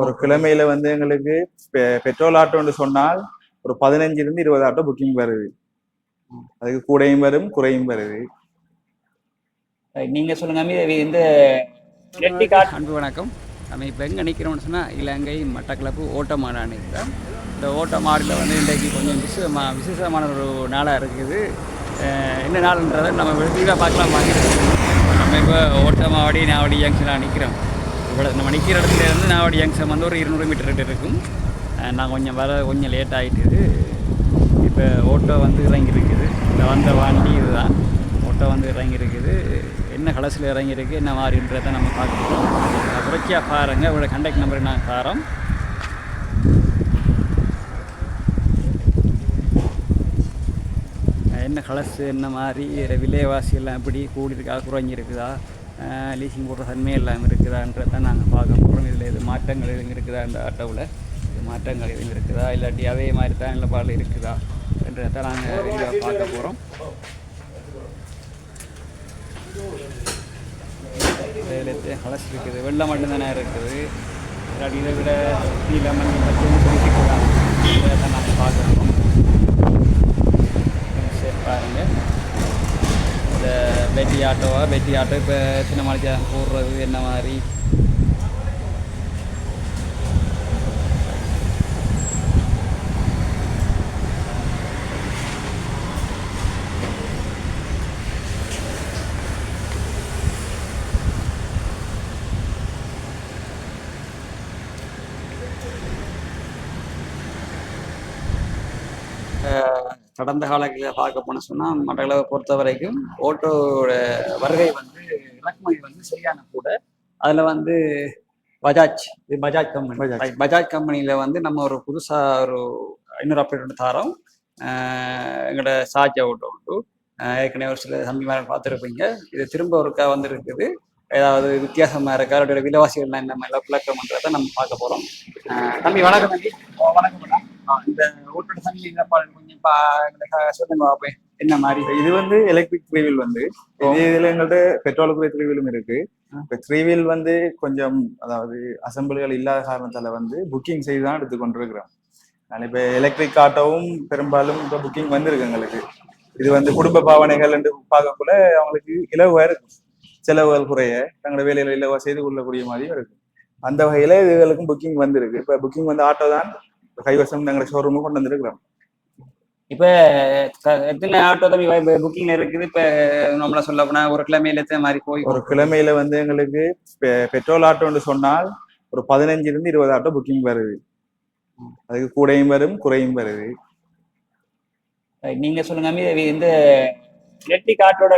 ஒரு கிழமையில வந்து எங்களுக்கு பெட்ரோல் ஆட்டோன்னு சொன்னால் ஒரு 15 to 20 ஆட்டோ புக்கிங் வருது. அதுக்கு கூடையும் வரும் குறையும் வருது. நீங்க சொல்லுங்க இந்த அன்பு வணக்கம். நம்ம இப்போ எங்கே நிற்கிறோம்னு சொன்னால் இலங்கை மட்டக்களப்பு ஓட்டமாடு நிற்கிறோம். இந்த ஓட்டமாடில் வந்து இன்றைக்கு கொஞ்சம் விசேஷமான ஒரு நாளாக இருக்குது. என்ன நாள்ன்றதை நம்ம வெளியாக பார்க்கலாம். நம்ம இப்போ ஓட்டமாவடி நாவடி ஜங்ஷனாக நிற்கிறோம். இவ்வளோ நம்ம நிற்கிற இடத்துலேருந்து நாவடி ஜங்ஷன் வந்து ஒரு 200 மீட்டர் இருக்கும். நான் கொஞ்சம் லேட் ஆகிட்டுது. இப்போ ஓட்டோ வந்து இறங்கியிருக்குது. இந்த வந்த வண்டி இதுதான் ஓட்டோ வந்து இறங்கியிருக்குது. என்ன கலசில் இறங்கியிருக்கு என்ன மாதிரின்றதை நம்ம பார்க்கணும். புரட்சியாக பாருங்கள். இவ்வளோ கண்டக்ட் நம்பர் நான் காரோம். என்ன கலசு என்ன மாதிரி விலைவாசி எல்லாம் எப்படி கூடியிருக்கா குறைஞ்சிருக்குதா, லீசிங் போடுற தன்மை எல்லாம் இருக்குதான்றதை நாங்கள் பார்க்க போகிறோம். இதில் எது மாற்றங்கள் எதுவும் இருக்குதா, இந்த ஆட்டோவில் மாற்றங்கள் எதுவும் இருக்குதா, இல்லாட்டி அதே மாதிரி தான் நிலப்பாடு இருக்குதா என்றதை நாங்கள் விரிவாக பார்க்க போகிறோம். கலசு இருக்குது, வெள்ளம் மட்டும்தானே இருக்குது. இல்லாட்டி இதை விட நீளமண் இருக்குதா இதை நாங்கள் பார்க்கணும். சரி பாருங்கள். இந்த பேட்டி ஆட்டோ இப்போ எத்தனை மணிக்கு போடுறது என்ன மாதிரி கடந்த காலங்களில் பார்க்க போன சொன்னால் மட்டக்களப்பை பொறுத்த வரைக்கும் ஓட்டோட வருகை வந்து இறக்குமதி வந்து சரியான கூட. அதில் வந்து பஜாஜ் கம்பெனியில் வந்து நம்ம ஒரு புதுசாக ஒரு இன்னொரு அப்டேட் ஒன்று தரோம். எங்களோட சார்ஜ் ஓட்டோ உண்டு. ஏற்கனவே ஒரு சில தம்பிமார்கள் பார்த்துருப்பீங்க. இது திரும்ப ஒருக்கா வந்து இருக்குது. ஏதாவது வித்தியாசமாக இருக்கா, அவருடைய விலைவாசிகள் என்ன மாதிரி விளக்கம்ன்றதை நம்ம பார்க்க போகிறோம். தம்பி வணக்கம். தம்பி வணக்கம். இந்த ஓட்டோட தண்ணி கொஞ்சம் சொல்லுங்க பார்ப்பேன் என்ன மாதிரி. இது வந்து எலக்ட்ரிக் த்ரீ வீல் வந்து இதுல எங்கள்கிட்ட பெட்ரோலுக்குரிய த்ரீ வீலும் இருக்கு. இப்ப த்ரீ வீல் வந்து கொஞ்சம் அதாவது அசம்பிள்கள் இல்லாத காரணத்தால வந்து புக்கிங் செய்து தான் எடுத்து கொண்டிருக்கிறோம். நான் இப்ப எலக்ட்ரிக் ஆட்டோவும் பெரும்பாலும் இப்ப புக்கிங் வந்திருக்கு எங்களுக்கு. இது வந்து குடும்ப பாவனைகள் என்று பார்க்கக்குள்ள அவங்களுக்கு இலவா இருக்கும், செலவுகள் குறைய தங்களோட வேலையில இலவா செய்து கொள்ளக்கூடிய மாதிரியும் இருக்கு. அந்த வகையில இதுகளுக்கும் புக்கிங் வந்திருக்கு. இப்ப புக்கிங் வந்து ஆட்டோ தான் கைவசம் எங்களை ஷோரூமும் கொண்டு வந்துருக்கிறோம். இப்ப எத்தனை ஆட்டோ தம்பி புக்கிங் இருக்குது? இப்ப நம்மள சொல்ல போனா ஒரு கிழமையில எத்தனை மாதிரி போய் ஒரு கிழமையில வந்து எங்களுக்கு பெட்ரோல் ஆட்டோன்னு சொன்னால் ஒரு 15 to 20 ஆட்டோ புக்கிங் வருது. அதுக்கு கூடையும் வரும் குறையும் வருது. நீங்க சொல்லுங்க இந்த எலக்ட்ரிக் ஆட்டோட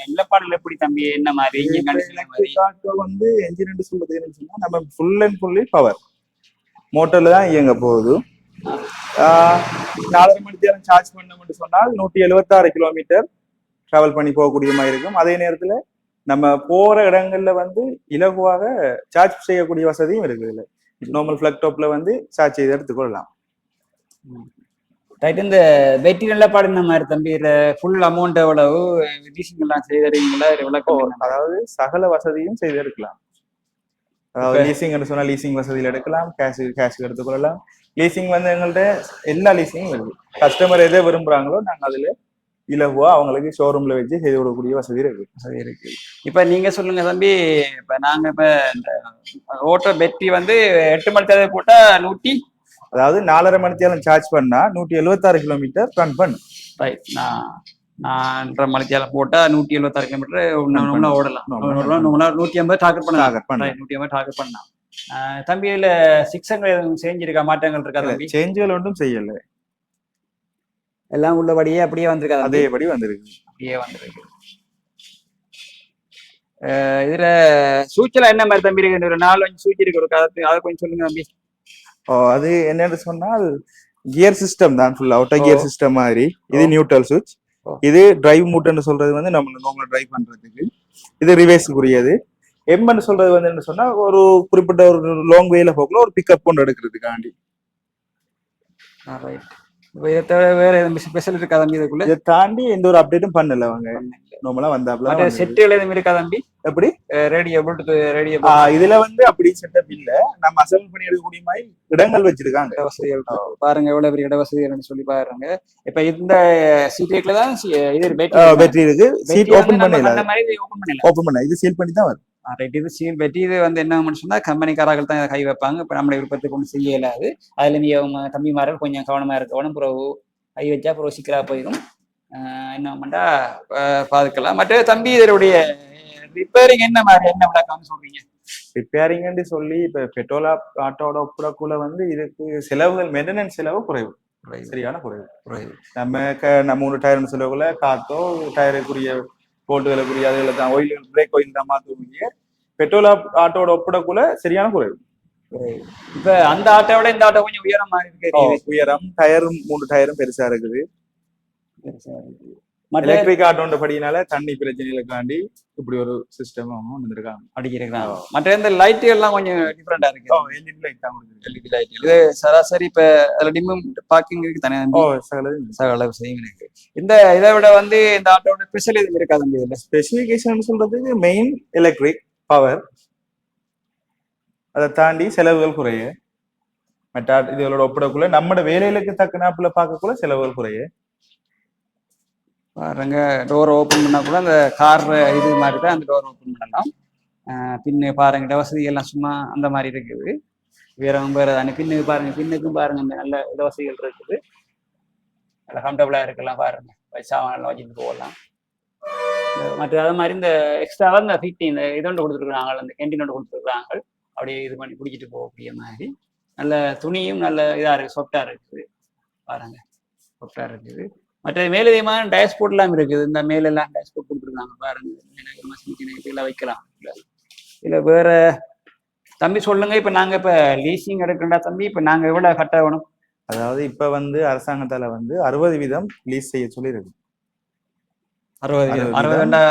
நிலப்பாடுகள் எப்படி தம்பி என்ன மாதிரி? எலக்ட்ரிக் ஆட்டோ வந்து என்ஜின் சொல்றது சொன்னா நம்ம ஃபுல் அண்ட் ஃபுல்லி பவர் மோட்டர்ல தான் இயங்க போகுது. 4.5 மணி நேரம் சார்ஜ் பண்ண சொன்னால் 176 கிலோமீட்டர் டிராவல் பண்ணி போகக்கூடிய மாதிரி இருக்கும். அதே நேரத்துல நம்ம போற இடங்கள்ல வந்து இலகுவாக சார்ஜ் செய்யக்கூடிய வசதியும் இருக்குது. நார்மல் பிளக் டாப்ல வந்து சார்ஜ் செய்து எடுத்துக்கொள்ளலாம். இந்த பேட்டரி நிலப்பாடு இந்த மாதிரி தம்பி இதுல ஃபுல் அமௌண்ட் எவ்வளவு லீசிங் எல்லாம் செய்தீங்களா? அதாவது சகல வசதியும் செய்து எடுக்கலாம். அதாவது லீசிங் என்று சொன்னா லீசிங் வசதியில் எடுக்கலாம், கேஷ் எடுத்துக்கொள்ளலாம். லீசிங் வந்து எங்கள்கிட்ட எல்லா லீசிங்கும் இருக்கு. கஸ்டமர் எதை விரும்புறாங்களோ நாங்க அதுல இலகுவா அவங்களுக்கு ஷோரூம்ல வச்சு செய்து கொடுக்கக்கூடிய வசதி இருக்கு. இப்ப நீங்க சொல்லுங்க தம்பி. இப்ப நாங்க இப்ப இந்த ஓட்டோ பேட்டரி வந்து 8 மணி நேரம் போட்டா அதாவது 4.5 மணி நேரம் சார்ஜ் பண்ணா 176 கிலோமீட்டர் ரன் பண்ணு. ரைட். நான் 1.5 மணி நேரம் போட்டா 176 கிலோமீட்டர் ஓடலாம். 150 டார்கெட் பண்ணலாம். 150 டார்கெட் பண்ணலாம். தம்பியில 600 செஞ்சிருக்கா, மாற்றங்கள் இருக்கா தம்பி? சேஞ்சுகள் ஒன்றும் செய்யல, எல்லாம் உள்ளபடியே அப்படியே வந்திருக்கா? அதேபடி வந்திருக்கு. அப்படியே வந்திருக்கு. இதுல சூச்சலாம் என்ன மாதிரி தம்பி இருக்கு? ஒரு 4-5 சூச்சி இருக்கு. அதை கொஞ்சம் சொல்லுங்க தம்பி. அது என்னன்னு சொன்னால் கியர் சிஸ்டம் தான், ஃபுல் அவுட்டர் கியர் சிஸ்டம் மாதிரி. இது நியூட்ரல் சுவிட்ச். இது டிரைவ் மூட்டர்னு சொல்றது வந்து நம்ம நார்மலா டிரைவ் பண்றதுக்கு. இது ரிவர்ஸுக்குரியது. எம்ன்னு சொல்றது வந்து என்ன சொன்னா ஒரு குறிப்பிட்ட ஒரு லாங் வேல போகல ஒரு பிக்கப் கொண்டு எடுக்கிறதுக்காண்டி. வேற எதுவும் ஸ்பெஷல் இருக்கா தம்பி இதுக்குள்ள? இதை தாண்டி எந்த ஒரு அப்டேட்டும் பண்ணல அவங்க. நார்மலா வந்தாப்ல செட்டுகள் எதுவும் இருக்கா தம்பி? எப்படி ரேடியோ ப்ளூடூத் ரேடியோ இதுல வந்து அப்படி செட்டப் இல்ல, நம்ம அசம்பிள் பண்ணி எடுக்கக்கூடிய மாதிரி இடங்கள் வச்சிருக்காங்க. இடவசதிகள் பாருங்க எவ்வளவு பெரிய இடவசதிகள்னு சொல்லி பாருங்க. இப்ப இந்த சீட்ல தான் இது பேட்டரி இருக்கு. சீட் ஓபன் பண்ணல, அந்த மாதிரி ஓபன் பண்ணல, ஓபன் பண்ண இது சீல் பண்ணி தான் வரும். ரைட். இது சீல் பெட்டி. இது வந்து என்ன சொன்னா கம்பெனிக்காரர்கள் தான் கை வைப்பாங்க. இப்ப நம்மளை விருப்பத்துக்கு ஒன்றும் செய்ய இயலாது. அதுல நீ தம்பிமார்கள் கொஞ்சம் கவனமா இருக்கணும். பிறகு கை வச்சா பிறகு சிக்கலா போயிடும். என்ன பண்ணா பாதுக்கலாம். மற்ற தம்பி இதனுடைய ரிப்பேரிங் என்ன மாதிரி என்ன விளக்கம் சொல்றீங்க? ரிப்பேரிங்னு சொல்லி இப்ப பெட்ரோல் ஆட்டோட ஒப்புடக்குள்ள வந்து இதுக்கு செலவுகள் மெயின்டெனன்ஸ் செலவு குறைவு, சரியான குறைவு. நம்ம 3 டயர் செலவுல காத்தோ டயருக்குரிய போல்ட்டுகளுக்குரிய அதுல தான் ஆயில் பிரேக் ஆயில் தான் மாத்தக்கூடிய பெட்ரோல் ஆட்டோட ஒப்புடக்குள்ள சரியான குறைவு. இப்ப அந்த ஆட்டோட இந்த ஆட்டோ கொஞ்சம் உயரமா இருக்கு. உயரம் டயர் 3 டயரும் பெருசா இருக்குது. எலக்ட்ரிக் ஆட்டோன்ற படினால தண்ணி பிரச்சனைகளுக்காண்டி இப்படி ஒரு சிஸ்டம் வந்திருக்காங்க அடிக்கிறாங்க. மற்ற இந்த லைட்டுகள் எல்லாம் கொஞ்சம் டிஃபரெண்டா இருக்கு. எல்இடி லைட் தான் எல்இடி லைட். இது சராசரி இப்ப அதுல டிம்மும் பார்க்கிங் இருக்கு தானே, சகல விஷயம் இருக்கு. இந்த இதை விட வந்து இந்த ஆட்டோட ஸ்பெஷல் எதுவும் இருக்காது. இந்த ஸ்பெசிபிகேஷன் சொல்றதுக்கு மெயின் எலக்ட்ரிக் பவர், அதை தாண்டி செலவுகள் குறைய. மற்ற இதுகளோட ஒப்பிடக்குள்ள நம்மளோட வேலைகளுக்கு தக்க நாப்புல பார்க்கக்குள்ள செலவுகள் குறைய. பாருங்க டோர் ஓப்பன் பண்ணா கூட அந்த கார் இது மாதிரி தான் அந்த டோர் ஓப்பன் பண்ணலாம். பின்னு பாருங்க வசதி எல்லாம் சும்மா அந்த மாதிரி இருக்குது. வேற தானே பின்னுக்கு பாருங்க, பின்னுக்கும் பாருங்க நல்ல இடவசதிகள் இருக்குது. நல்லா கம்ஃபர்டபுளா இருக்கலாம். பாருங்க வயசாக வச்சுட்டு போகலாம். மற்ற அது மாதிரி இந்த எக்ஸ்ட்ராவாக இந்த ஃபிட்டி இந்த இதோண்டு கொடுத்துருக்குறாங்க, அந்த கேன்டீனோட கொடுத்துருக்குறாங்க. அப்படியே இது பண்ணி குடிச்சிட்டு போகக்கூடிய மாதிரி நல்ல துணியும் நல்ல இதாக இருக்குது, சாஃப்டாக இருக்குது. பாருங்க சாஃப்டாக இருக்குது. மற்ற மேலதிகமான டேஷ்போர்ட் எல்லாம் இருக்குது. இந்த மேலெல்லாம் டேஷ்போர்ட் கொடுத்துருக்காங்க பாருங்க. இதெல்லாம் வைக்கலாம். இல்லை வேற தம்பி சொல்லுங்க. இப்ப நாங்க இப்ப லீசிங் எடுக்கண்டா தம்பி, இப்ப நாங்க எவ்வளவு கட்ட வேணும்? அதாவது இப்ப வந்து அரசாங்கத்தால வந்து 60% லீஸ் செய்ய சொல்லி இருக்கு. 60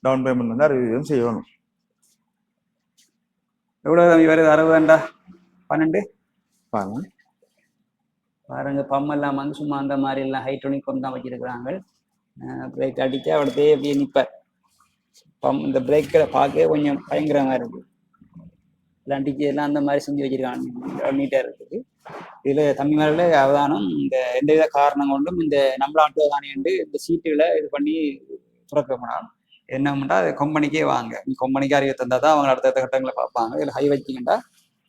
டவுன் பேமெண்ட் வந்து 60% செய்யணும். எவ்வளவு தம்பி வருது? 60 12 பாருங்க. பம் எல்லாம் வந்து சும்மா அந்த மாதிரி எல்லாம் ஹைட்ரோனிக் பம் தான் வச்சிருக்கிறாங்க. பிரேக் அடிச்சா அவடத்தே அப்படியே நிப்ப பம். இந்த பிரேக்கை பார்க்க கொஞ்சம் பயங்கரமா இருக்கு. எல்லாம் அடிச்சு எல்லாம் அந்த மாதிரி செஞ்சு வச்சிருக்காங்க, நீட்டா இருக்குது. இதுல தம்பிமார்கள அவதானம், இந்த எந்தவித காரணம் கொண்டும் இந்த நம்மள ஆட்டோ தானே இந்த சீட்டுகளை இது பண்ணி துறக்க போனாலும் என்ன பண்ணா அது கம்பெனிக்கே வாங்க. நீ கம்பெனிக்கு அறிவை தந்தா தான் அவங்க அடுத்த கட்டங்களை பார்ப்பாங்க. இதில் ஹை வச்சிங்கன்னா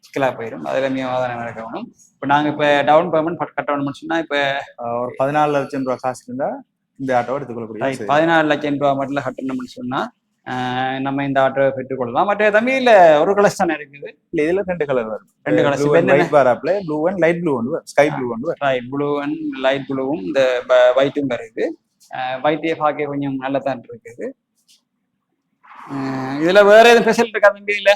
சிக்கலா போயிடும். அதுல அவதானம் நடக்கணும். இப்போ நாங்க இப்ப டவுன் பேமெண்ட் கட்டணும்னு சொன்னா இப்ப ஒரு 14 லட்சம் ரூபாய் காசு இருந்தா இந்த ஆட்டோ எடுத்துக்கொள்ளக்கூடிய 14 லட்சம் ரூபாய் மட்டும் கட்டணும்னு சொன்னா நம்ம இந்த ஆட்டோ பெற்றுக்கொள்ளலாம். மற்ற தமிழ்ல ஒரு கலர்ஸ் தானே இருக்குது. இல்ல இதுல 2 கலர் வரும். 2 கலர்ஸ் வராப்ல ப்ளூ அண்ட் லைட் ப்ளூ ஒன்று, ஸ்கை ப்ளூ ஒன்று. ரைட், ப்ளூ அண்ட் லைட் ப்ளூவும் இந்த ஒயிட்டும் வருது. ஒயிட்டே பார்க்க கொஞ்சம் நல்லதான் இருக்குது. இதுல வேற எதுவும் ஸ்பெஷல் இருக்கா தம்பி? இல்ல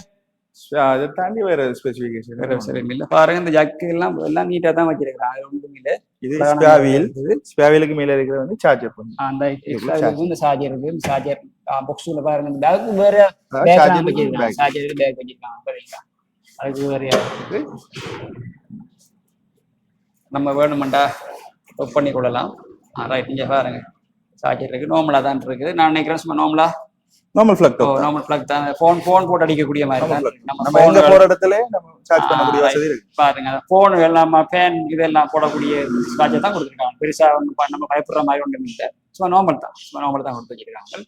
அதை தாண்டி வேற ஸ்பெசிபிகேஷன் இல்ல. பாருங்க இந்த ஜக்கு எல்லாம் நீட்டா தான் வச்சிருக்காங்க. அது ஒன்றும் இல்ல. இது ஸ்பேவில், ஸ்பேவிலுக்கு மேல இருக்கிறது வந்து சார்ஜர் பண்ணு. அந்த இந்த சார்ஜர் இருக்கு. இந்த சார்ஜர் பாக்ஸ்ல பாருங்க. இந்த பேக் வேற சார்ஜர் வச்சிருக்காங்க. சார்ஜருக்கு பேக் வச்சிருக்காங்க பாருங்க. அதுக்கு வேற இருக்கு. நம்ம வேணுமெண்டா ஒப் பண்ணி கொள்ளலாம். ரைட், இங்க பாருங்க சார்ஜர் இருக்கு. நார்மலா தான் இருக்குது. நான் நினைக்கிறேன் சும்மா நார்மல் பிளக் தான். போன் போட்டு அடிக்கக்கூடிய மாதிரி தான். நம்ம எங்க போற இடத்துல நம்ம சார்ஜ் பண்ணக்கூடிய வசதி இருக்கு. பாருங்க போன் எல்லாம் ஃபேன் இதெல்லாம் போடக்கூடிய சார்ஜர் தான் கொடுத்துருக்காங்க. பெருசா வந்து நம்ம பயப்படுற மாதிரி ஒன்றும் இல்லை. சும்மா நார்மல் தான் கொடுத்து வச்சிருக்காங்க.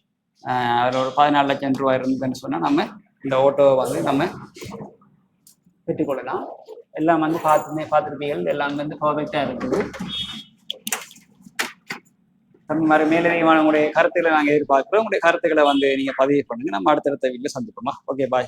அதுல ஒரு 14 லட்சம் ரூபாய் இருந்துன்னு சொன்னா நம்ம இந்த ஆட்டோவை வந்து நம்ம பெற்றுக்கொள்ளலாம். எல்லாம் வந்து பார்த்துருப்பீர்கள். எல்லாம் வந்து பர்ஃபெக்டா இருக்குது. நம்ம மாதிரி மேலதிகமான உங்களுடைய கருத்துக்களை நாங்கள் எதிர்பார்க்கிறோம். உங்களுடைய கருத்துக்களை வந்து நீங்க பதிவு பண்ணுங்க. நம்ம அடுத்தடுத்த வீட்டில் சந்திப்போமா? ஓகே, பாய்.